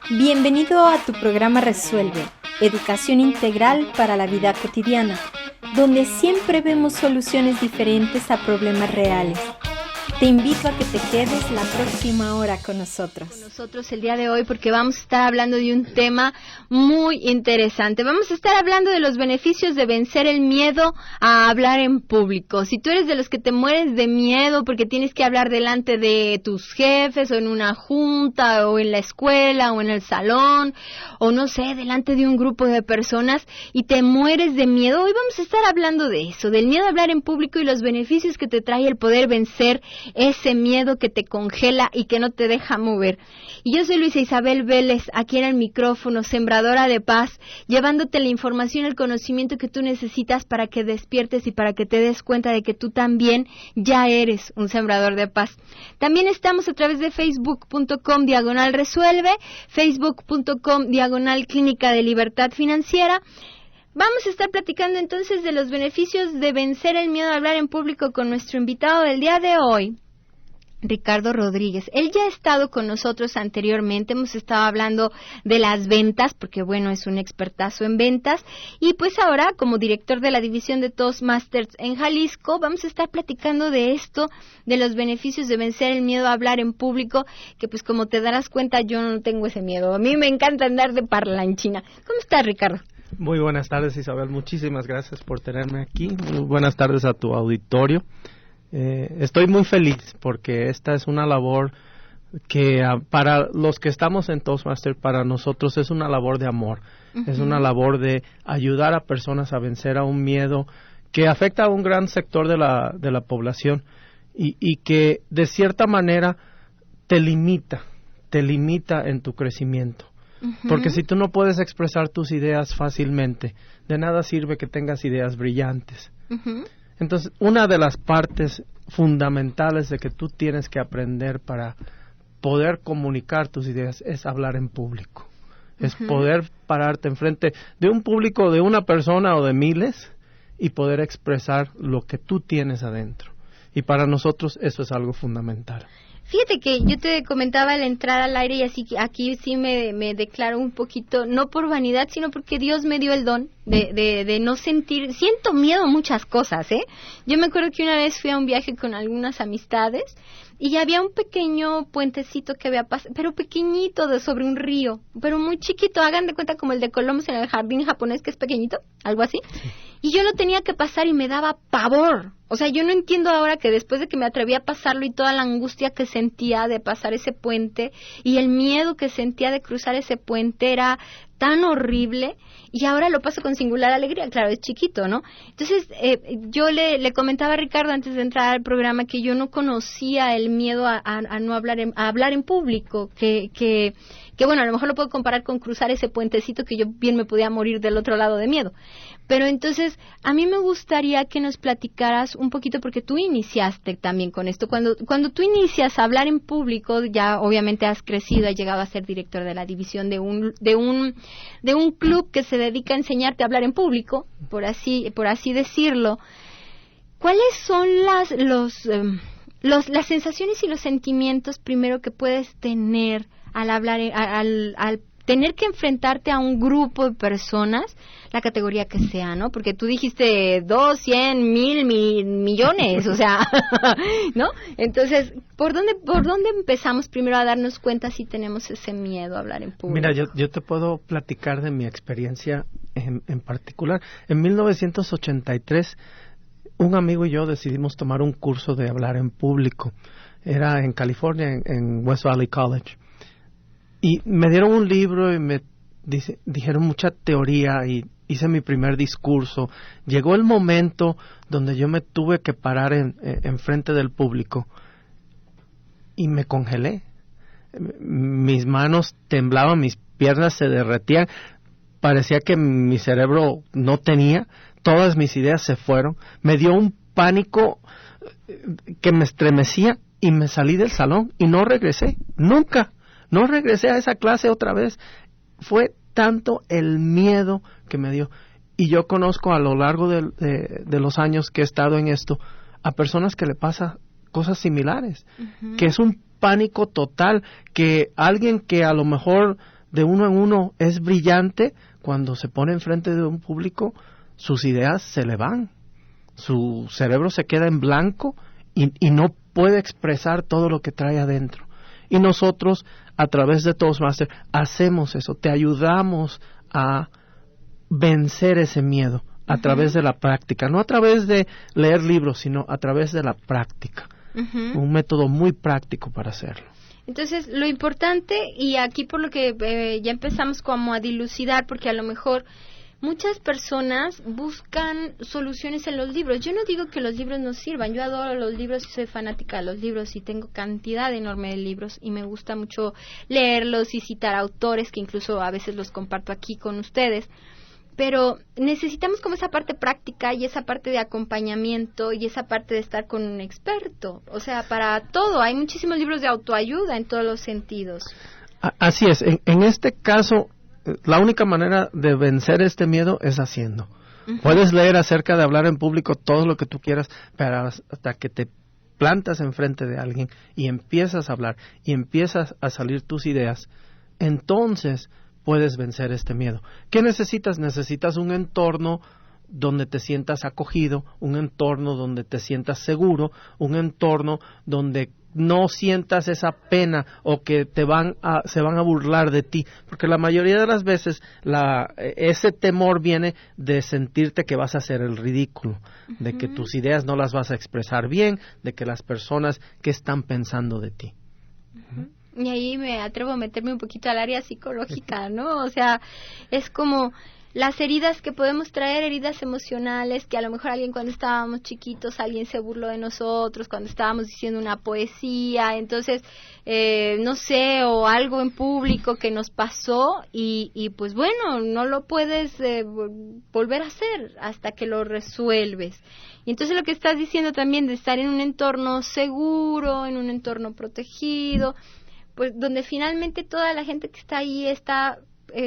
Bienvenido a tu programa Resuelve, educación integral para la vida cotidiana, donde siempre vemos soluciones diferentes a problemas reales. Te invito a que te quedes la próxima hora con nosotros. Con nosotros el día de hoy porque vamos a estar hablando de un tema muy interesante. Vamos a estar hablando de los beneficios de vencer el miedo a hablar en público. Si tú eres de los que te mueres de miedo porque tienes que hablar delante de tus jefes o en una junta o en la escuela o en el salón o no sé, delante de un grupo de personas y te mueres de miedo, hoy vamos a estar hablando de eso, del miedo a hablar en público y los beneficios que te trae el poder vencer ese miedo que te congela y que no te deja mover. Y yo soy Luisa Isabel Vélez, aquí en el micrófono, sembradora de paz, llevándote la información, el conocimiento que tú necesitas para que despiertes y para que te des cuenta de que tú también ya eres un sembrador de paz. También estamos a través de facebook.com/resuelve, facebook.com/clínica de libertad financiera. Vamos a estar platicando entonces de los beneficios de vencer el miedo a hablar en público con nuestro invitado del día de hoy, Ricardo Rodríguez. Él ya ha estado con nosotros anteriormente, hemos estado hablando de las ventas, porque bueno, es un expertazo en ventas, y pues ahora como director de la división de Toastmasters en Jalisco, vamos a estar platicando de esto, de los beneficios de vencer el miedo a hablar en público, que pues como te darás cuenta, yo no tengo ese miedo, a mí me encanta andar de parlanchina. ¿Cómo estás, Ricardo? Muy buenas tardes, Isabel. Muchísimas gracias por tenerme aquí. Muy buenas tardes a tu auditorio. Estoy muy feliz porque esta es una labor que para los que estamos en Toastmasters, para nosotros es una labor de amor. Uh-huh. Es una labor de ayudar a personas a vencer a un miedo que afecta a un gran sector de la población y que de cierta manera te limita en tu crecimiento. Uh-huh. Porque si tú no puedes expresar tus ideas fácilmente, de nada sirve que tengas ideas brillantes. Uh-huh. Entonces, una de las partes fundamentales de que tú tienes que aprender para poder comunicar tus ideas es hablar en público. Uh-huh. Es poder pararte enfrente de un público, de una persona o de miles y poder expresar lo que tú tienes adentro. Y para nosotros eso es algo fundamental. Fíjate que yo te comentaba al entrar al aire y así que aquí sí me declaro un poquito, no por vanidad, sino porque Dios me dio el don de no sentir, siento miedo a muchas cosas, ¿eh? Yo me acuerdo que una vez fui a un viaje con algunas amistades y había un pequeño puentecito que había pasado, pero pequeñito, sobre un río, pero muy chiquito, hagan de cuenta como el de Columbus en el jardín japonés que es pequeñito, algo así. Sí. Y yo lo tenía que pasar y me daba pavor. O sea, yo no entiendo ahora que después de que me atreví a pasarlo y toda la angustia que sentía de pasar ese puente y el miedo que sentía de cruzar ese puente era tan horrible y ahora lo paso con singular alegría. Claro, es chiquito, ¿no? Entonces, yo le comentaba a Ricardo antes de entrar al programa que yo no conocía el miedo a no hablar a hablar en público, que bueno, a lo mejor lo puedo comparar con cruzar ese puentecito que yo bien me podía morir del otro lado de miedo. Pero entonces, a mí me gustaría que nos platicaras un poquito, porque tú iniciaste también con esto. Cuando tú inicias a hablar en público, ya obviamente has crecido, has llegado a ser director de la división de un club que se dedica a enseñarte a hablar en público, por así decirlo. ¿Cuáles son las sensaciones y los sentimientos primero que puedes tener al hablar, al tener que enfrentarte a un grupo de personas, la categoría que sea, ¿no? Porque tú dijiste 2, 100, 1000, millones, o sea, ¿no? Entonces, ¿por dónde empezamos primero a darnos cuenta si tenemos ese miedo a hablar en público? Mira, yo te puedo platicar de mi experiencia en particular. En 1983, un amigo y yo decidimos tomar un curso de hablar en público. Era en California, en West Valley College. Y me dieron un libro y me dijeron mucha teoría y hice mi primer discurso. Llegó el momento donde yo me tuve que parar en frente del público y me congelé. Mis manos temblaban, mis piernas se derretían. Parecía que mi cerebro no tenía. Todas mis ideas se fueron. Me dio un pánico que me estremecía y me salí del salón y no regresé. Nunca. No regresé a esa clase otra vez. Fue tanto el miedo que me dio. Y yo conozco a lo largo de los años que he estado en esto, a personas que le pasa cosas similares. Uh-huh. Que es un pánico total, que alguien que a lo mejor de uno en uno es brillante, cuando se pone enfrente de un público, sus ideas se le van, su cerebro se queda en blanco y no puede expresar todo lo que trae adentro. Y nosotros, a través de Toastmaster, hacemos eso, te ayudamos a vencer ese miedo a través de la práctica, no a través de leer libros, sino a través de la práctica. Un método muy práctico para hacerlo. Entonces, lo importante, y aquí por lo que ya empezamos como a dilucidar, porque a lo mejor muchas personas buscan soluciones en los libros. Yo no digo que los libros no sirvan, yo adoro los libros y soy fanática de los libros y tengo cantidad enorme de libros y me gusta mucho leerlos y citar autores que incluso a veces los comparto aquí con ustedes. Pero necesitamos como esa parte práctica y esa parte de acompañamiento y esa parte de estar con un experto. O sea, para todo. Hay muchísimos libros de autoayuda en todos los sentidos. Así es. En este caso, la única manera de vencer este miedo es haciendo. Puedes leer acerca de hablar en público todo lo que tú quieras, pero hasta que te plantas enfrente de alguien y empiezas a hablar y empiezas a salir tus ideas, entonces puedes vencer este miedo. ¿Qué necesitas? Necesitas un entorno donde te sientas acogido, un entorno donde te sientas seguro, un entorno donde no sientas esa pena o que se van a burlar de ti, porque la mayoría de las veces ese temor viene de sentirte que vas a hacer el ridículo, de que tus ideas no las vas a expresar bien, de que las personas que están pensando de ti. Y ahí me atrevo a meterme un poquito al área psicológica, ¿no? O sea, es como las heridas que podemos traer, heridas emocionales, que a lo mejor alguien cuando estábamos chiquitos, alguien se burló de nosotros, cuando estábamos diciendo una poesía, entonces, no sé, o algo en público que nos pasó y pues bueno, no lo puedes volver a hacer hasta que lo resuelves. Y entonces lo que estás diciendo también de estar en un entorno seguro, en un entorno protegido, pues donde finalmente toda la gente que está ahí está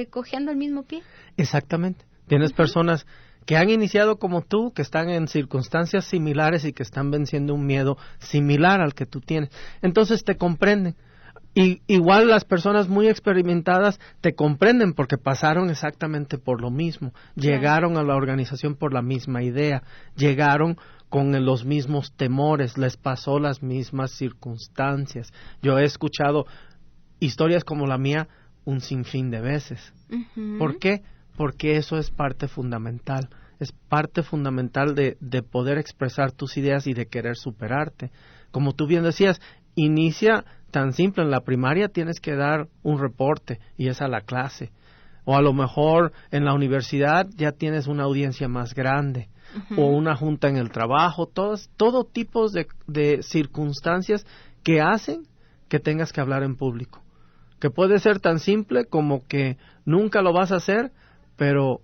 cojeando el mismo pie. Exactamente. Tienes personas que han iniciado como tú, que están en circunstancias similares y que están venciendo un miedo similar al que tú tienes. Entonces te comprenden. Y igual las personas muy experimentadas te comprenden porque pasaron exactamente por lo mismo. Llegaron a la organización por la misma idea. Llegaron con los mismos temores, les pasó las mismas circunstancias. Yo he escuchado historias como la mía un sinfín de veces. ¿Por qué? Porque eso es parte fundamental. Es parte fundamental de poder expresar tus ideas y de querer superarte. Como tú bien decías, inicia tan simple. En la primaria tienes que dar un reporte y es a la clase. O a lo mejor en la universidad ya tienes una audiencia más grande. O una junta en el trabajo, todo tipo de circunstancias que hacen que tengas que hablar en público. Que puede ser tan simple como que nunca lo vas a hacer, pero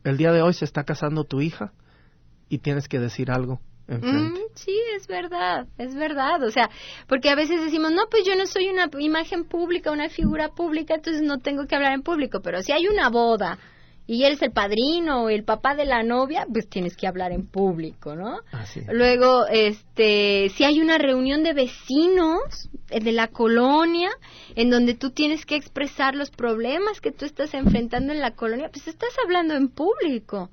el día de hoy se está casando tu hija y tienes que decir algo enfrente. Sí, es verdad, o sea, porque a veces decimos, no, pues yo no soy una imagen pública, una figura pública, entonces no tengo que hablar en público, pero si hay una boda y eres el padrino o el papá de la novia, pues tienes que hablar en público, ¿no? Así es. Luego, si hay una reunión de vecinos de la colonia en donde tú tienes que expresar los problemas que tú estás enfrentando en la colonia, pues estás hablando en público.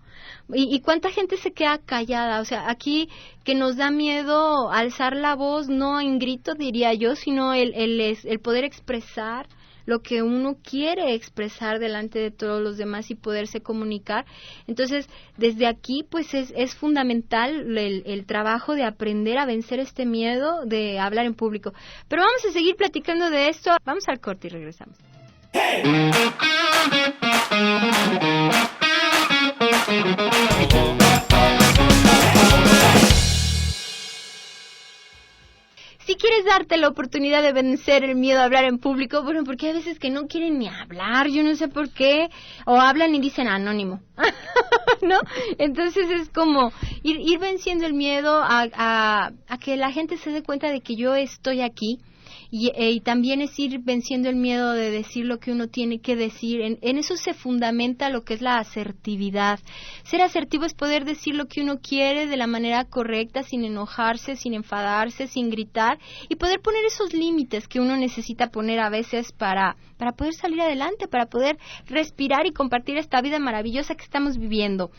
¿Y cuánta gente se queda callada? O sea, aquí que nos da miedo alzar la voz, no en grito diría yo, sino el poder expresar lo que uno quiere expresar delante de todos los demás y poderse comunicar. Entonces, desde aquí, pues es fundamental el trabajo de aprender a vencer este miedo de hablar en público. Pero vamos a seguir platicando de esto. Vamos al corte y regresamos. Si quieres darte la oportunidad de vencer el miedo a hablar en público, bueno, porque hay veces que no quieren ni hablar, yo no sé por qué, o hablan y dicen anónimo, ¿no? Entonces es como ir venciendo el miedo a que la gente se dé cuenta de que yo estoy aquí y también es ir venciendo el miedo de decir lo que uno tiene que decir. En eso se fundamenta lo que es la asertividad. Ser asertivo es poder decir lo que uno quiere de la manera correcta, sin enojarse, sin enfadarse, sin gritar, y poder poner esos límites que uno necesita poner a veces para poder salir adelante, para poder respirar y compartir esta vida maravillosa que estamos viviendo.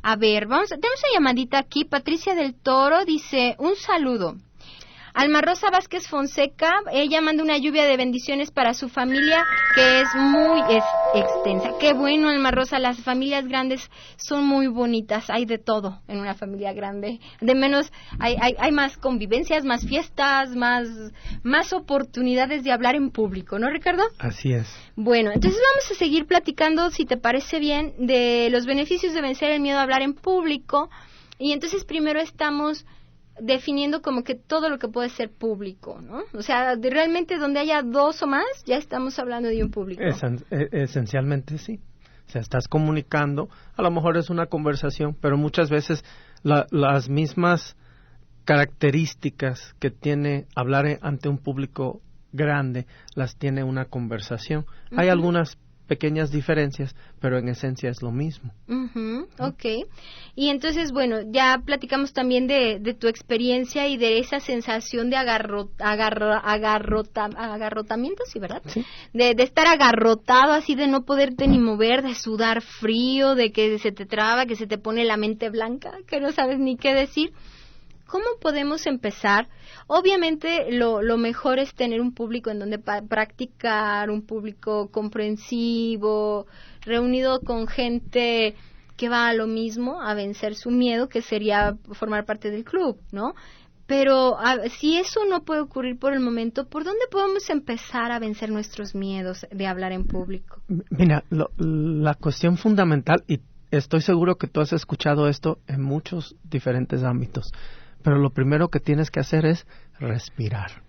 A ver, tenemos una llamadita aquí. Patricia del Toro dice, un saludo. Alma Rosa Vázquez Fonseca, ella manda una lluvia de bendiciones para su familia, que es muy extensa. Qué bueno, Alma Rosa, las familias grandes son muy bonitas, hay de todo en una familia grande. De menos, hay más convivencias, más fiestas, más oportunidades de hablar en público, ¿no, Ricardo? Así es. Bueno, entonces vamos a seguir platicando, si te parece bien, de los beneficios de vencer el miedo a hablar en público. Y entonces primero estamos definiendo como que todo lo que puede ser público, ¿no? O sea, realmente donde haya dos o más, ya estamos hablando de un público. Esencialmente sí. O sea, estás comunicando, a lo mejor es una conversación, pero muchas veces las mismas características que tiene hablar ante un público grande, las tiene una conversación. Uh-huh. Hay algunas pequeñas diferencias, pero en esencia es lo mismo. Uh-huh, okay. Y entonces, bueno, ya platicamos también de tu experiencia y de esa sensación de agarrotamiento, ¿sí, verdad? Sí. De estar agarrotado, así de no poderte ni mover, de sudar frío, de que se te traba, que se te pone la mente blanca, que no sabes ni qué decir. ¿Cómo podemos empezar? Obviamente lo mejor es tener un público en donde practicar, un público comprensivo, reunido con gente que va a lo mismo, a vencer su miedo, que sería formar parte del club, ¿no? Pero si eso no puede ocurrir por el momento, ¿por dónde podemos empezar a vencer nuestros miedos de hablar en público? Mira, la cuestión fundamental, y estoy seguro que tú has escuchado esto en muchos diferentes ámbitos, pero lo primero que tienes que hacer es respirar.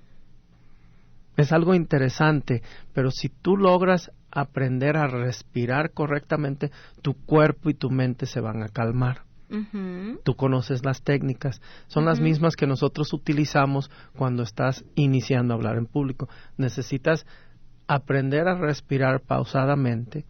Es algo interesante, pero si tú logras aprender a respirar correctamente, tu cuerpo y tu mente se van a calmar. Uh-huh. Tú conoces las técnicas, son uh-huh. las mismas que nosotros utilizamos cuando estás iniciando a hablar en público. Necesitas aprender a respirar pausadamente,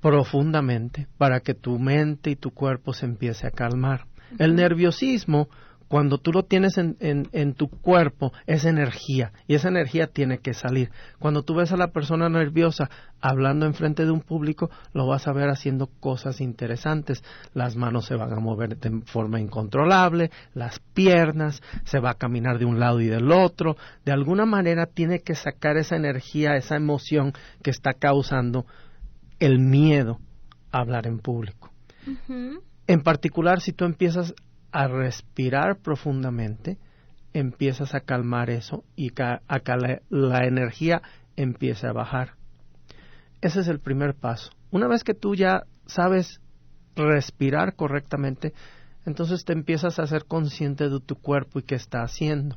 profundamente, para que tu mente y tu cuerpo se empiece a calmar. El nerviosismo, cuando tú lo tienes en tu cuerpo, es energía, y esa energía tiene que salir. Cuando tú ves a la persona nerviosa hablando enfrente de un público, lo vas a ver haciendo cosas interesantes. Las manos se van a mover de forma incontrolable, las piernas, se va a caminar de un lado y del otro. De alguna manera tiene que sacar esa energía, esa emoción que está causando el miedo a hablar en público. Uh-huh. En particular, si tú empiezas a respirar profundamente, empiezas a calmar eso y la energía empieza a bajar. Ese es el primer paso. Una vez que tú ya sabes respirar correctamente, entonces te empiezas a ser consciente de tu cuerpo y qué está haciendo.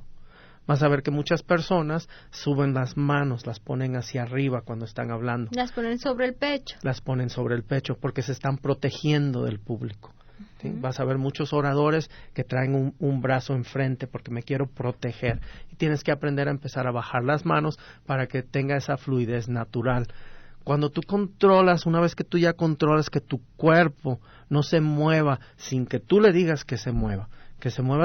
Vas a ver que muchas personas suben las manos, las ponen hacia arriba cuando están hablando. Las ponen sobre el pecho. Las ponen sobre el pecho porque se están protegiendo del público. ¿Sí? Uh-huh. Vas a ver muchos oradores que traen un brazo enfrente porque me quiero proteger. Y tienes que aprender a empezar a bajar las manos para que tenga esa fluidez natural. Cuando tú controlas, una vez que tú ya controlas que tu cuerpo no se mueva sin que tú le digas que se mueva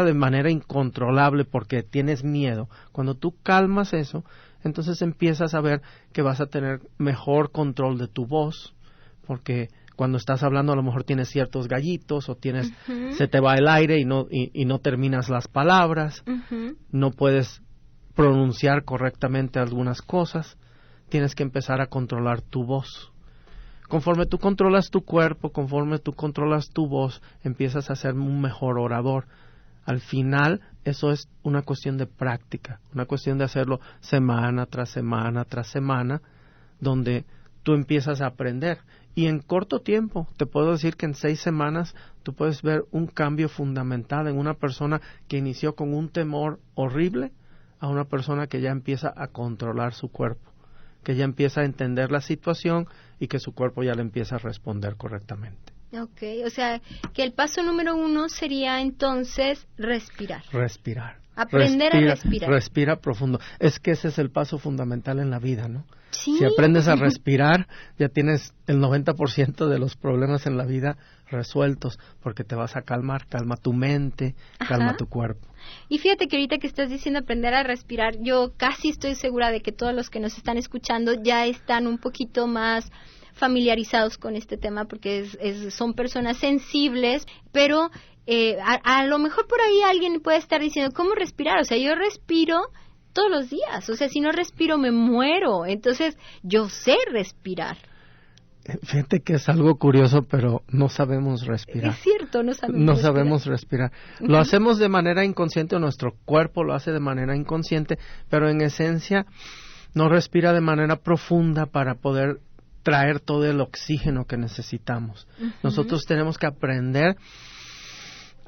de manera incontrolable porque tienes miedo, cuando tú calmas eso, entonces empiezas a ver que vas a tener mejor control de tu voz, porque cuando estás hablando a lo mejor tienes ciertos gallitos o tienes uh-huh. se te va el aire y no terminas las palabras, uh-huh. no puedes pronunciar correctamente algunas cosas, tienes que empezar a controlar tu voz. Conforme tú controlas tu cuerpo, conforme tú controlas tu voz, empiezas a ser un mejor orador. Al final, eso es una cuestión de práctica, una cuestión de hacerlo semana tras semana tras semana, donde tú empiezas a aprender. Y en corto tiempo, te puedo decir que en 6 semanas, tú puedes ver un cambio fundamental en una persona que inició con un temor horrible a una persona que ya empieza a controlar su cuerpo, que ya empieza a entender la situación y que su cuerpo ya le empieza a responder correctamente. Okay, o sea, que el paso número 1 sería entonces respirar. Respirar, Aprender a respirar. Respira profundo. Es que ese es el paso fundamental en la vida, ¿no? Sí. Si aprendes a respirar, ya tienes el 90% de los problemas en la vida resueltos, porque te vas a calmar. Calma tu mente, calma tu cuerpo. Y fíjate que ahorita que estás diciendo aprender a respirar, yo casi estoy segura de que todos los que nos están escuchando ya están un poquito más familiarizados con este tema, porque son personas sensibles, pero a lo mejor por ahí alguien puede estar diciendo, ¿cómo respirar? O sea, yo respiro todos los días, o sea, si no respiro me muero, entonces yo sé respirar. Fíjate que es algo curioso, pero no sabemos respirar. Es cierto, no sabemos respirar. Lo hacemos de manera inconsciente, o nuestro cuerpo lo hace de manera inconsciente, pero en esencia no respira de manera profunda para poder traer todo el oxígeno que necesitamos. Nosotros tenemos que aprender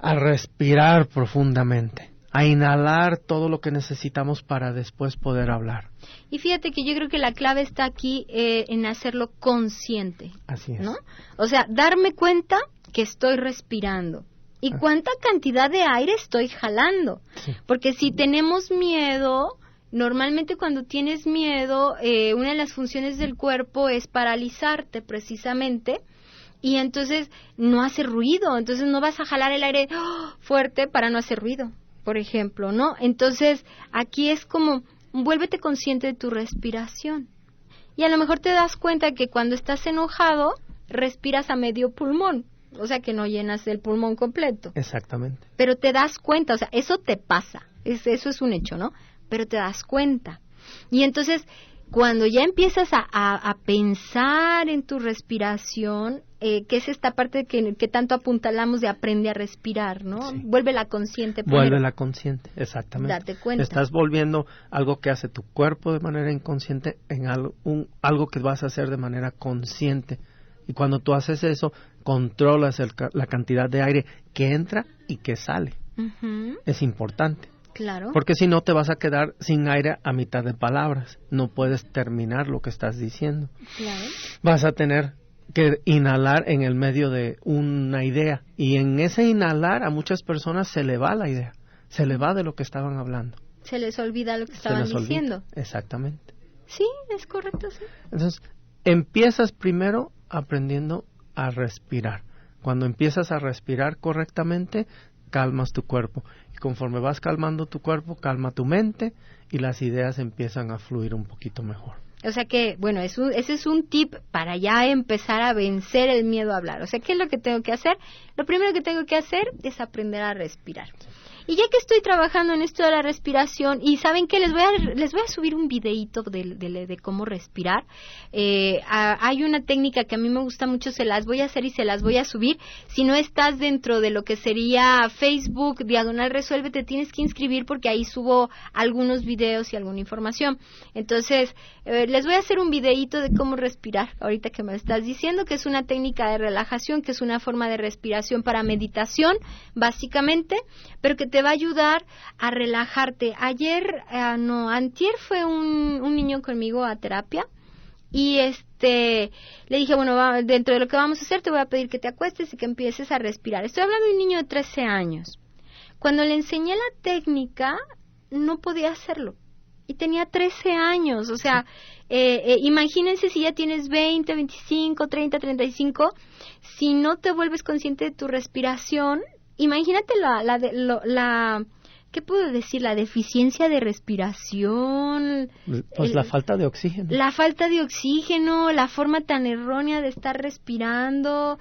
a respirar profundamente, a inhalar todo lo que necesitamos para después poder hablar. Y fíjate que yo creo que la clave está aquí en hacerlo consciente. Así es. ¿No? O sea, darme cuenta que estoy respirando y cuánta cantidad de aire estoy jalando. Sí. Porque si tenemos miedo, normalmente cuando tienes miedo, una de las funciones del cuerpo es paralizarte precisamente. Y entonces no hace ruido, entonces no vas a jalar el aire fuerte para no hacer ruido, por ejemplo, ¿no? Entonces aquí es como, vuélvete consciente de tu respiración. Y a lo mejor te das cuenta que cuando estás enojado, respiras a medio pulmón, o sea que no llenas el pulmón completo. Exactamente. Pero te das cuenta, o sea, eso te pasa, eso es un hecho, ¿no? Pero te das cuenta. Y entonces, cuando ya empiezas a pensar en tu respiración, que es esta parte que tanto apuntalamos de aprende a respirar, ¿no? Sí. Vuélvela consciente. Vuélvela consciente, exactamente. Date cuenta. Estás volviendo algo que hace tu cuerpo de manera inconsciente en algo que vas a hacer de manera consciente. Y cuando tú haces eso, controlas la cantidad de aire que entra y que sale. Es importante. Claro. Porque si no te vas a quedar sin aire a mitad de palabras. No puedes terminar lo que estás diciendo. Claro. Vas a tener que inhalar en el medio de una idea. Y en ese inhalar a muchas personas se le va la idea. Se le va de lo que estaban hablando. Se les olvida lo que estaban diciendo. Exactamente. Sí, es correcto, sí. Entonces, empiezas primero aprendiendo a respirar. Cuando empiezas a respirar correctamente, calmas tu cuerpo. Y conforme vas calmando tu cuerpo, calma tu mente y las ideas empiezan a fluir un poquito mejor. O sea que, bueno, ese es un tip para ya empezar a vencer el miedo a hablar. O sea, ¿qué es lo que tengo que hacer? Lo primero que tengo que hacer es aprender a respirar. Y ya que estoy trabajando en esto de la respiración, y ¿saben qué? Les voy a subir un videíto de cómo respirar. Hay una técnica que a mí me gusta mucho, se las voy a hacer y se las voy a subir. Si no estás dentro de lo que sería Facebook, /Resuelve, te tienes que inscribir porque ahí subo algunos videos y alguna información. Entonces, les voy a hacer un videíto de cómo respirar, ahorita que me estás diciendo, que es una técnica de relajación, que es una forma de respiración para meditación, básicamente, pero que te va a ayudar a relajarte. Antier fue un niño conmigo a terapia y le dije, bueno, dentro de lo que vamos a hacer te voy a pedir que te acuestes y que empieces a respirar. Estoy hablando de un niño de 13 años. Cuando le enseñé la técnica, no podía hacerlo. Y tenía 13 años, o sea, imagínense si ya tienes 20, 25, 30, 35, si no te vuelves consciente de tu respiración. Imagínate ¿qué puedo decir? La deficiencia de respiración. Pues la falta de oxígeno. La falta de oxígeno, la forma tan errónea de estar respirando,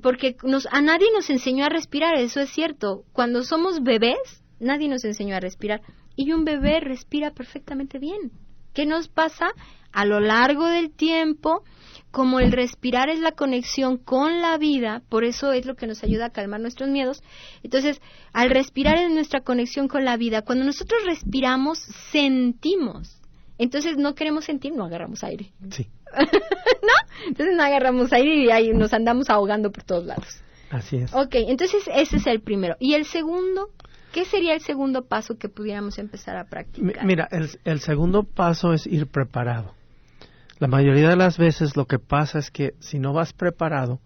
porque a nadie nos enseñó a respirar, eso es cierto. Cuando somos bebés, nadie nos enseñó a respirar. Y un bebé respira perfectamente bien. ¿Qué nos pasa? A lo largo del tiempo, como el respirar es la conexión con la vida, por eso es lo que nos ayuda a calmar nuestros miedos. Entonces, al respirar es nuestra conexión con la vida. Cuando nosotros respiramos, sentimos. Entonces, no queremos sentir, no agarramos aire. Sí. ¿No? Entonces, no agarramos aire y ahí nos andamos ahogando por todos lados. Así es. Ok, entonces ese es el primero. ¿Y el segundo? ¿Qué sería el segundo paso que pudiéramos empezar a practicar? Mira, el segundo paso es ir preparado. La mayoría de las veces lo que pasa es que si no vas preparado,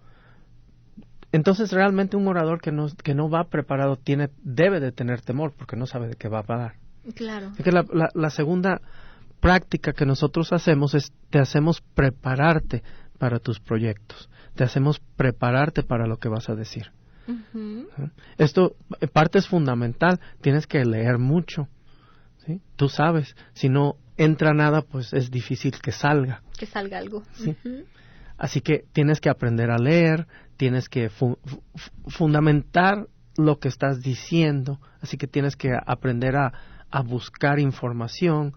Entonces realmente un orador que no va preparado debe de tener temor porque no sabe de qué va a hablar. Claro. Es que la segunda práctica que nosotros hacemos es te hacemos prepararte para tus proyectos, te hacemos prepararte para lo que vas a decir. Uh-huh. Esto parte es fundamental, tienes que leer mucho, ¿sí? Tú sabes, si no entra nada, pues es difícil que salga. Que salga algo. ¿Sí? Uh-huh. Así que tienes que aprender a leer, tienes que fundamentar lo que estás diciendo, así que tienes que aprender a buscar información.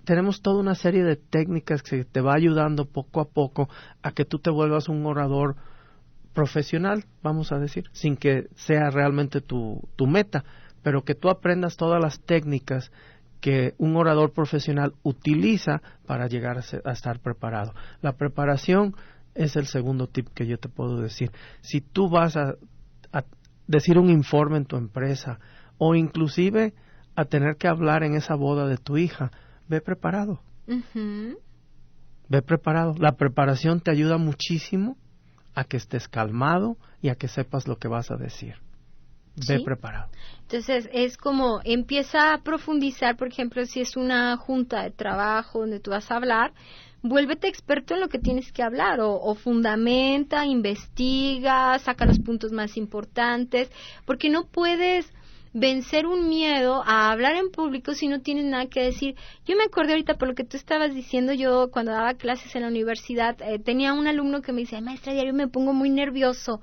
Tenemos toda una serie de técnicas que te va ayudando poco a poco a que tú te vuelvas un orador profesional, vamos a decir, sin que sea realmente tu meta, pero que tú aprendas todas las técnicas que un orador profesional utiliza para llegar a estar preparado. La preparación es el segundo tip que yo te puedo decir. Si tú vas a decir un informe en tu empresa o inclusive a tener que hablar en esa boda de tu hija, ve preparado. Uh-huh. Ve preparado. La preparación te ayuda muchísimo a que estés calmado y a que sepas lo que vas a decir. Ve ¿Sí? preparado. Entonces es como empieza a profundizar, por ejemplo, si es una junta de trabajo donde tú vas a hablar, vuélvete experto en lo que tienes que hablar o fundamenta, investiga, saca los puntos más importantes, porque no puedes vencer un miedo a hablar en público si no tienes nada que decir. Yo me acordé ahorita por lo que tú estabas diciendo, yo cuando daba clases en la universidad tenía un alumno que me decía, maestra, diario me pongo muy nervioso.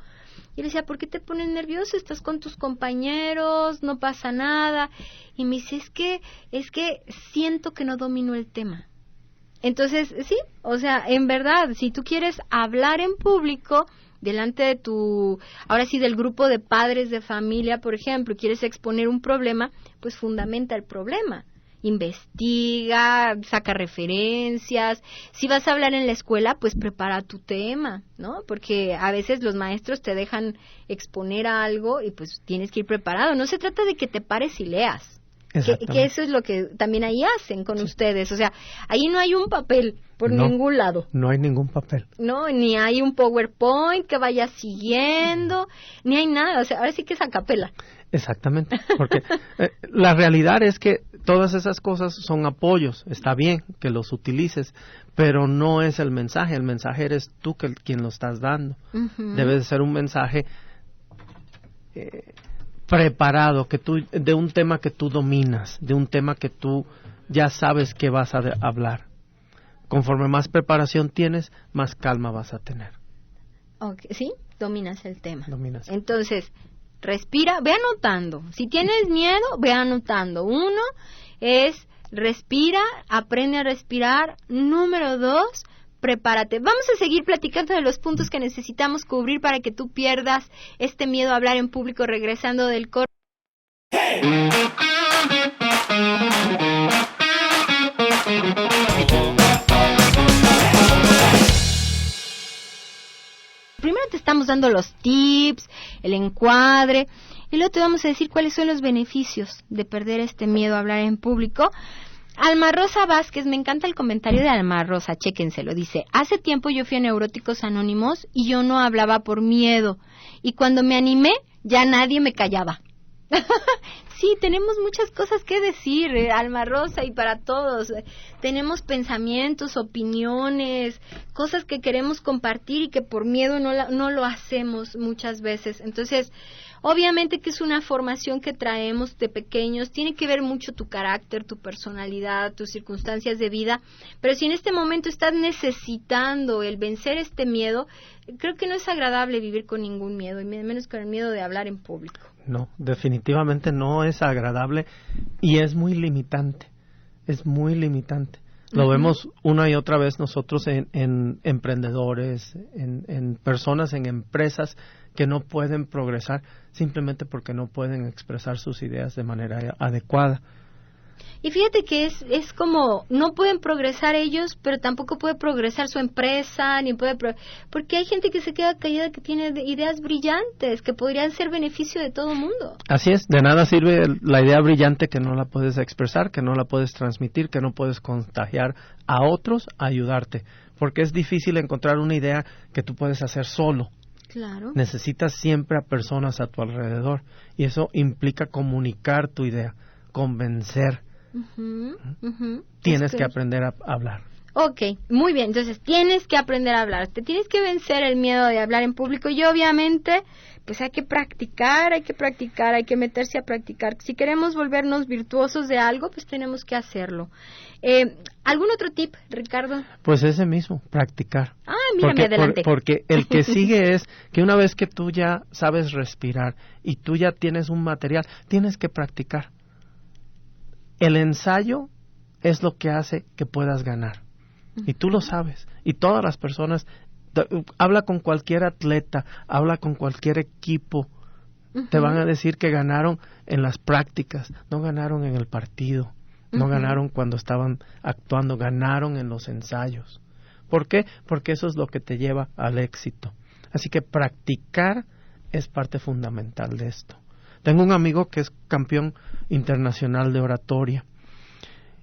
Y le decía, ¿por qué te pones nervioso? Estás con tus compañeros, no pasa nada. Y me dice, es que siento que no domino el tema. Entonces, sí, o sea, en verdad, si tú quieres hablar en público, delante de ahora sí, del grupo de padres de familia, por ejemplo, quieres exponer un problema, pues fundamenta el problema. Investiga, saca referencias. Si vas a hablar en la escuela, pues prepara tu tema, ¿no? Porque a veces los maestros te dejan exponer algo y pues tienes que ir preparado. No se trata de que te pares y leas. Que eso es lo que también ahí hacen con ustedes. O sea, ahí no hay un papel por ningún lado. No hay ningún papel. No, ni hay un PowerPoint que vaya siguiendo, ni hay nada. O sea, ahora sí que es a capela. Exactamente, porque la realidad es que todas esas cosas son apoyos. Está bien que los utilices, pero no es el mensaje eres tú quien lo estás dando. Uh-huh. Debe de ser un mensaje preparado, de un tema que tú dominas, de un tema que tú ya sabes que vas a hablar. Conforme más preparación tienes, más calma vas a tener. Okay. ¿Sí? Dominas el tema. Dominas. Entonces, respira, ve anotando. Si tienes miedo, ve anotando. 1 es respira, aprende a respirar. Número 2, prepárate. Vamos a seguir platicando de los puntos que necesitamos cubrir para que tú pierdas este miedo a hablar en público regresando del corte. Primero te estamos dando los tips, el encuadre, y luego te vamos a decir cuáles son los beneficios de perder este miedo a hablar en público. Alma Rosa Vázquez, me encanta el comentario de Alma Rosa, chéquenselo, dice, hace tiempo yo fui a Neuróticos Anónimos y yo no hablaba por miedo, y cuando me animé ya nadie me callaba. Sí, tenemos muchas cosas que decir, Alma Rosa, y para todos. Tenemos pensamientos, opiniones, cosas que queremos compartir y que por miedo no lo hacemos muchas veces. Entonces, obviamente que es una formación que traemos de pequeños, tiene que ver mucho tu carácter, tu personalidad, tus circunstancias de vida, pero si en este momento estás necesitando el vencer este miedo, creo que no es agradable vivir con ningún miedo, y menos con el miedo de hablar en público. No, definitivamente no es agradable y es muy limitante, Lo vemos una y otra vez nosotros en emprendedores, en personas, en empresas que no pueden progresar simplemente porque no pueden expresar sus ideas de manera adecuada. Y fíjate que es como, no pueden progresar ellos, pero tampoco puede progresar su empresa, porque hay gente que se queda callada, que tiene ideas brillantes, que podrían ser beneficio de todo el mundo. Así es, de nada sirve la idea brillante que no la puedes expresar, que no la puedes transmitir, que no puedes contagiar a otros a ayudarte, porque es difícil encontrar una idea que tú puedes hacer solo. Claro. Necesitas siempre a personas a tu alrededor y eso implica comunicar tu idea, convencer. Tienes que aprender a hablar. Ok, muy bien. Entonces, tienes que aprender a hablar. Te tienes que vencer el miedo de hablar en público y obviamente, pues hay que practicar, hay que meterse a practicar. Si queremos volvernos virtuosos de algo, pues tenemos que hacerlo. ¿Algún otro tip, Ricardo? Pues ese mismo, practicar. Mírame, adelante. Porque el que sigue es que una vez que tú ya sabes respirar y tú ya tienes un material, tienes que practicar. El ensayo es lo que hace que puedas ganar. Y tú lo sabes. Y todas las personas, habla con cualquier atleta, habla con cualquier equipo, te van a decir que ganaron en las prácticas, no ganaron en el partido, no ganaron cuando estaban actuando, ganaron en los ensayos. ¿Por qué? Porque eso es lo que te lleva al éxito. Así que practicar es parte fundamental de esto. Tengo un amigo que es campeón internacional de oratoria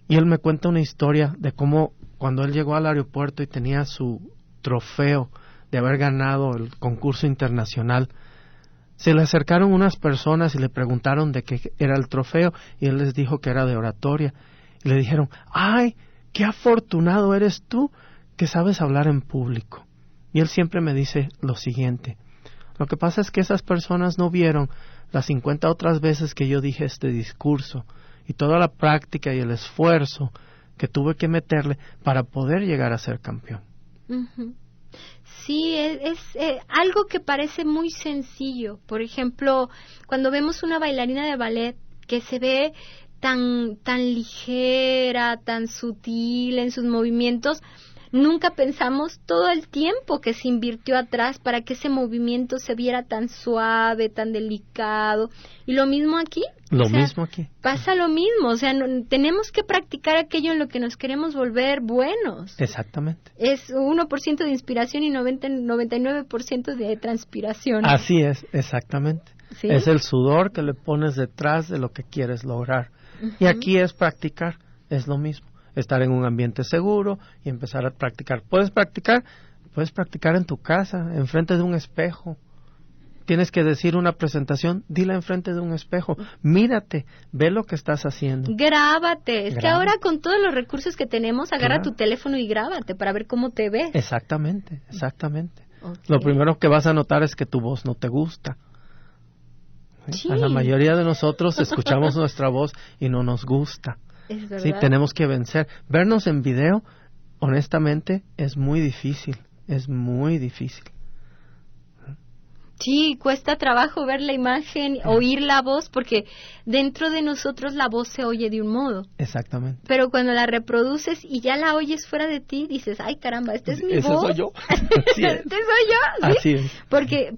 y él me cuenta una historia de cómo cuando él llegó al aeropuerto y tenía su trofeo de haber ganado el concurso internacional, se le acercaron unas personas y le preguntaron de qué era el trofeo y él les dijo que era de oratoria y le dijeron, ¡ay, qué afortunado eres tú que sabes hablar en público! Y él siempre me dice lo siguiente, lo que pasa es que esas personas no vieron las 50 otras veces que yo dije este discurso y toda la práctica y el esfuerzo que tuve que meterle para poder llegar a ser campeón. Sí, es algo que parece muy sencillo. Por ejemplo, cuando vemos una bailarina de ballet que se ve tan ligera, tan sutil en sus movimientos, nunca pensamos todo el tiempo que se invirtió atrás para que ese movimiento se viera tan suave, tan delicado. Y lo mismo aquí. Pasa lo mismo. O sea, tenemos que practicar aquello en lo que nos queremos volver buenos. Exactamente. Es 1% de inspiración y 99% de transpiración. Así es, exactamente. ¿Sí? Es el sudor que le pones detrás de lo que quieres lograr. Y aquí es practicar, es lo mismo. Estar en un ambiente seguro y empezar a practicar. Puedes practicar en tu casa, enfrente de un espejo. Tienes que decir una presentación, dila enfrente de un espejo. Mírate, ve lo que estás haciendo. Grábate. Es que ahora con todos los recursos que tenemos, agarra tu teléfono y grábate para ver cómo te ves. Exactamente. Okay. Lo primero que vas a notar es que tu voz no te gusta. Sí. A la mayoría de nosotros escuchamos nuestra voz y no nos gusta. Es verdad. Sí, tenemos que vencer. Vernos en video, honestamente, es muy difícil. Es muy difícil. Sí, cuesta trabajo ver la imagen, oír la voz, porque dentro de nosotros la voz se oye de un modo. Exactamente. Pero cuando la reproduces y ya la oyes fuera de ti, dices, ay caramba, esta es mi ¿Ese voz. soy yo? Sí es. ¿Este soy yo? ¿Sí? Así es.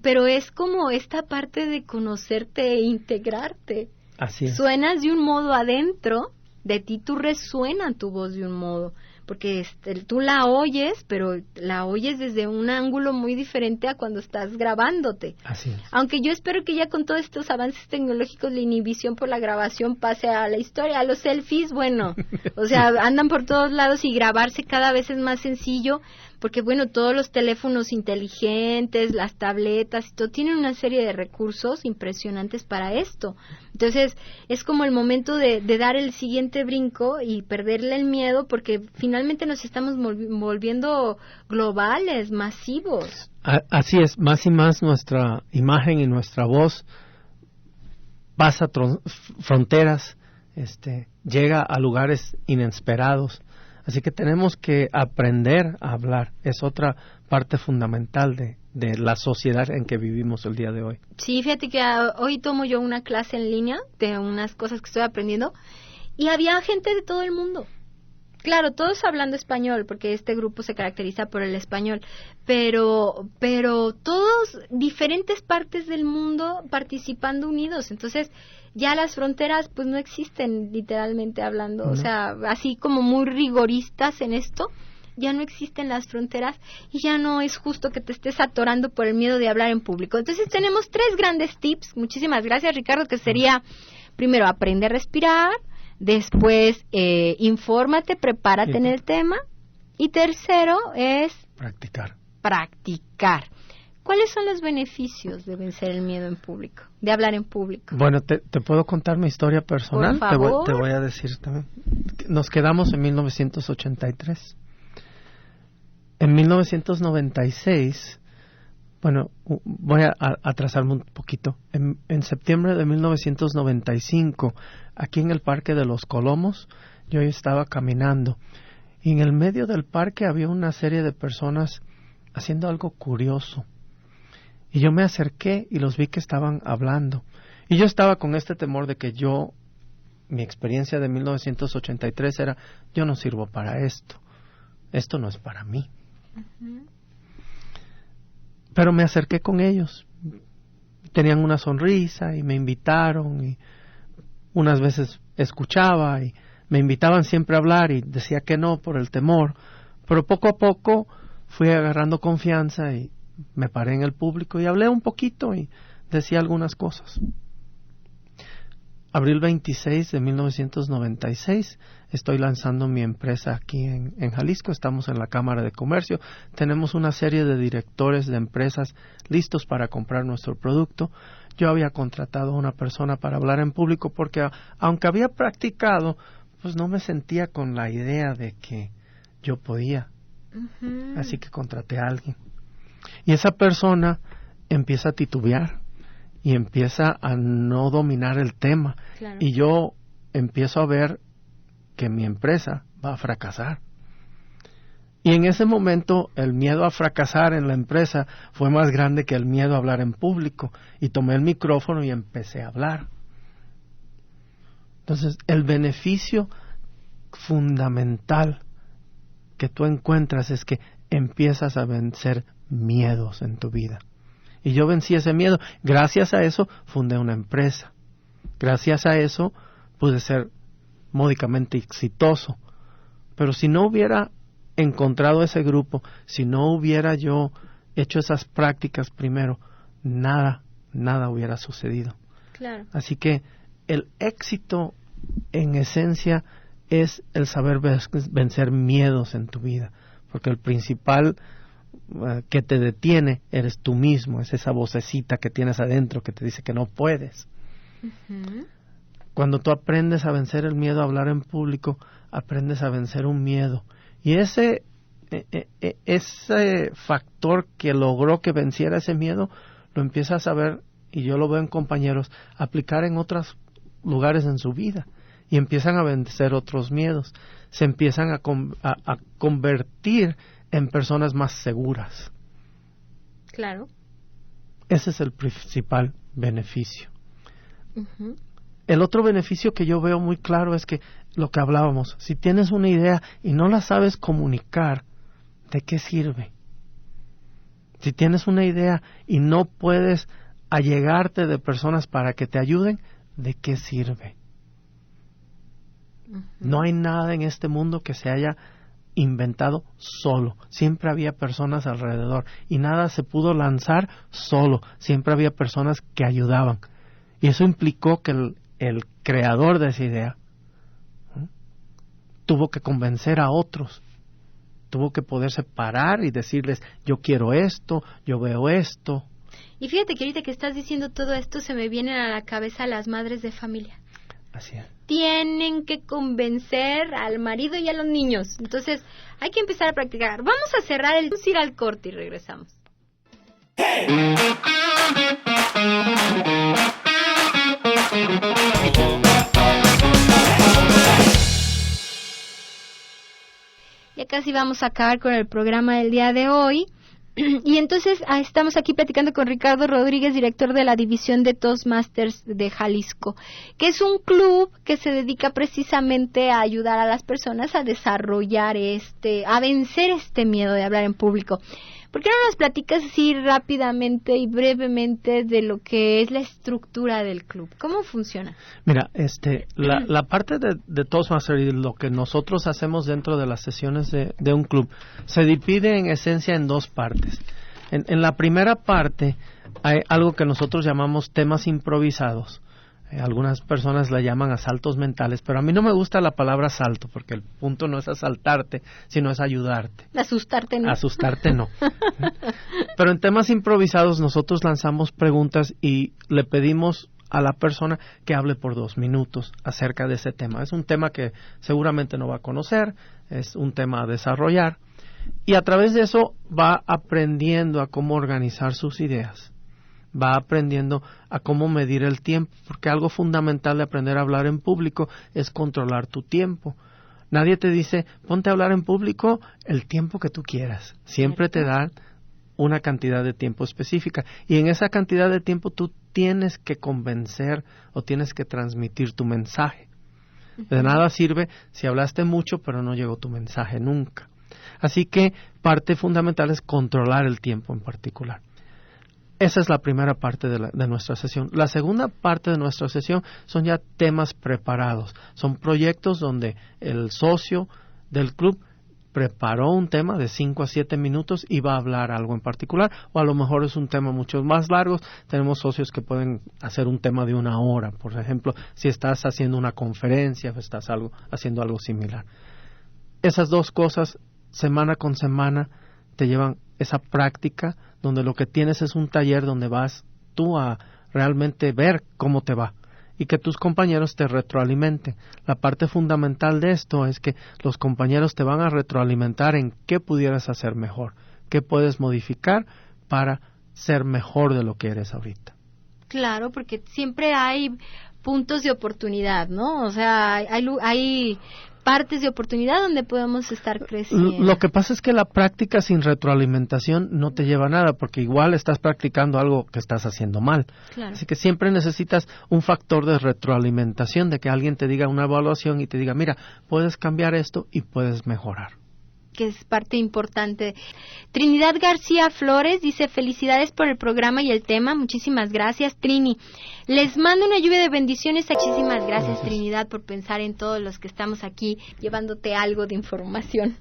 Pero es como esta parte de conocerte e integrarte. Así es. Suenas de un modo adentro, de ti tú resuena tu voz de un modo, porque tú la oyes, pero la oyes desde un ángulo muy diferente a cuando estás grabándote. Así es. Aunque yo espero que ya con todos estos avances tecnológicos la inhibición por la grabación pase a la historia, a los selfies, bueno, o sea, andan por todos lados y grabarse cada vez es más sencillo, porque bueno, todos los teléfonos inteligentes, las tabletas y todo, tienen una serie de recursos impresionantes para esto. Entonces, es como el momento de dar el siguiente brinco y perderle el miedo, porque finalmente nos estamos volviendo globales, masivos. Así es, más y más nuestra imagen y nuestra voz pasa fronteras, llega a lugares inesperados. Así que tenemos que aprender a hablar. Es otra parte fundamental de la sociedad en que vivimos el día de hoy. Sí, fíjate que hoy tomo yo una clase en línea de unas cosas que estoy aprendiendo y había gente de todo el mundo. Claro, todos hablando español, porque este grupo se caracteriza por el español, pero todos diferentes partes del mundo participando unidos. Entonces, ya las fronteras pues no existen literalmente hablando, o sea, así como muy rigoristas en esto, ya no existen las fronteras y ya no es justo que te estés atorando por el miedo de hablar en público. Entonces tenemos 3 grandes tips, muchísimas gracias Ricardo, que sería, primero, aprende a respirar, después, infórmate, prepárate en el tema, y tercero es... Practicar. ¿Cuáles son los beneficios de vencer el miedo en público, de hablar en público? Bueno, te puedo contar mi historia personal. Por favor. Te voy a decir también. Nos quedamos en 1983. En 1996, bueno, voy a atrasarme un poquito. En septiembre de 1995, aquí en el Parque de los Colomos, yo estaba caminando. Y en el medio del parque había una serie de personas haciendo algo curioso. Y yo me acerqué y los vi que estaban hablando. Y yo estaba con este temor de que mi experiencia de 1983 era, yo no sirvo para esto. Esto no es para mí. Uh-huh. Pero me acerqué con ellos. Tenían una sonrisa y me invitaron. Y unas veces escuchaba y me invitaban siempre a hablar y decía que no por el temor. Pero poco a poco fui agarrando confianza y me paré en el público y hablé un poquito y decía algunas cosas. Abril 26 de 1996 estoy lanzando mi empresa aquí en Jalisco. Estamos en la Cámara de Comercio. Tenemos una serie de directores de empresas listos para comprar nuestro producto. Yo había contratado a una persona para hablar en público porque aunque había practicado, pues no me sentía con la idea de que yo podía. Uh-huh. Así que contraté a alguien. Y esa persona empieza a titubear y empieza a no dominar el tema. Claro. Y yo empiezo a ver que mi empresa va a fracasar. Y en ese momento el miedo a fracasar en la empresa fue más grande que el miedo a hablar en público. Y tomé el micrófono y empecé a hablar. Entonces, el beneficio fundamental que tú encuentras es que empiezas a vencer miedos en tu vida. Y yo vencí ese miedo. Gracias a eso fundé una empresa. Gracias a eso pude ser módicamente exitoso. Pero si no hubiera encontrado ese grupo, si no hubiera yo hecho esas prácticas primero, nada hubiera sucedido. Claro. Así que el éxito en esencia es el saber vencer miedos en tu vida, porque el principal que te detiene eres tú mismo, es esa vocecita que tienes adentro que te dice que no puedes. Uh-huh. Cuando tú aprendes a vencer el miedo a hablar en público, aprendes a vencer un miedo. Y ese factor que logró que venciera ese miedo, lo empiezas a ver, y yo lo veo en compañeros, aplicar en otros lugares en su vida. Y empiezan a vencer otros miedos. Se empiezan a convertir en personas más seguras. Claro. Ese es el principal beneficio. Uh-huh. El otro beneficio que yo veo muy claro es que lo que hablábamos, si tienes una idea y no la sabes comunicar, ¿de qué sirve? Si tienes una idea y no puedes allegarte de personas para que te ayuden, ¿de qué sirve? Uh-huh. No hay nada en este mundo que se haya inventado solo. Siempre había personas alrededor y nada se pudo lanzar solo. Siempre había personas que ayudaban. Y eso implicó que el creador de esa idea tuvo que convencer a otros. Tuvo que poderse parar y decirles, yo quiero esto, yo veo esto. Y fíjate que ahorita que estás diciendo todo esto, se me vienen a la cabeza las madres de familia. Así es. Tienen que convencer al marido y a los niños. Entonces, hay que empezar a practicar. Vamos a cerrar vamos a ir al corte y regresamos. Ya casi vamos a acabar con el programa del día de hoy. Y entonces estamos aquí platicando con Ricardo Rodríguez, director de la división de Toastmasters de Jalisco, que es un club que se dedica precisamente a ayudar a las personas a desarrollar a vencer este miedo de hablar en público. ¿Por qué no nos platicas así rápidamente y brevemente de lo que es la estructura del club? ¿Cómo funciona? Mira, la parte de Toastmasters y lo que nosotros hacemos dentro de las sesiones de un club se divide en esencia en dos partes. En la primera parte hay algo que nosotros llamamos temas improvisados. Algunas personas la llaman asaltos mentales, pero a mí no me gusta la palabra asalto, porque el punto no es asaltarte, sino es ayudarte. Asustarte no. Asustarte no. Pero en temas improvisados nosotros lanzamos preguntas y le pedimos a la persona que hable por 2 minutos acerca de ese tema. Es un tema que seguramente no va a conocer, es un tema a desarrollar, y a través de eso va aprendiendo a cómo organizar sus ideas. Va aprendiendo a cómo medir el tiempo, porque algo fundamental de aprender a hablar en público es controlar tu tiempo. Nadie te dice, ponte a hablar en público el tiempo que tú quieras. Siempre te dan una cantidad de tiempo específica, y en esa cantidad de tiempo tú tienes que convencer o tienes que transmitir tu mensaje. De nada sirve si hablaste mucho pero no llegó tu mensaje nunca. Así que parte fundamental es controlar el tiempo en particular. Esa es la primera parte de nuestra sesión. La segunda parte de nuestra sesión son ya temas preparados. Son proyectos donde el socio del club preparó un tema de 5 a 7 minutos y va a hablar algo en particular, o a lo mejor es un tema mucho más largo. Tenemos socios que pueden hacer un tema de 1 hora, por ejemplo, si estás haciendo una conferencia o estás haciendo algo similar. Esas dos cosas, semana con semana, te llevan esa práctica donde lo que tienes es un taller donde vas tú a realmente ver cómo te va y que tus compañeros te retroalimenten. La parte fundamental de esto es que los compañeros te van a retroalimentar en qué pudieras hacer mejor, qué puedes modificar para ser mejor de lo que eres ahorita. Claro, porque siempre hay puntos de oportunidad, ¿no? O sea, hay partes de oportunidad donde podemos estar creciendo. Lo que pasa es que la práctica sin retroalimentación no te lleva a nada, porque igual estás practicando algo que estás haciendo mal. Claro. Así que siempre necesitas un factor de retroalimentación, de que alguien te diga una evaluación y te diga, mira, puedes cambiar esto y puedes mejorar. Que es parte importante. Trinidad García Flores dice, felicidades por el programa y el tema, muchísimas gracias, Trini. Les mando una lluvia de bendiciones. Muchísimas gracias, Trinidad, por pensar en todos los que estamos aquí llevándote algo de información.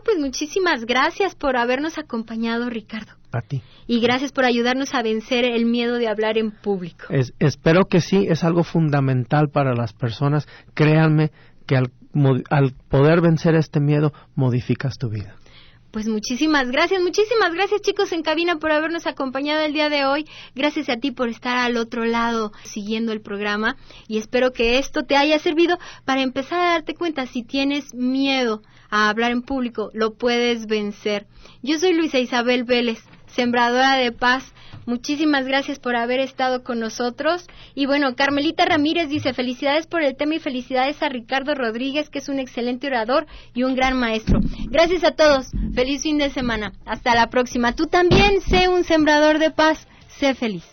Pues muchísimas gracias por habernos acompañado, Ricardo. A ti. Y gracias por ayudarnos a vencer el miedo de hablar en público. Espero que sí, es algo fundamental para las personas. Créanme que al poder vencer este miedo, modificas tu vida. Pues muchísimas gracias chicos en cabina por habernos acompañado el día de hoy. Gracias a ti por estar al otro lado siguiendo el programa, y espero que esto te haya servido para empezar a darte cuenta, si tienes miedo a hablar en público, lo puedes vencer. Yo soy Luisa Isabel Vélez, sembradora de paz. Muchísimas gracias por haber estado con nosotros. Y bueno, Carmelita Ramírez dice, felicidades por el tema y felicidades a Ricardo Rodríguez, que es un excelente orador y un gran maestro. Gracias a todos. Feliz fin de semana. Hasta la próxima. Tú también sé un sembrador de paz. Sé feliz.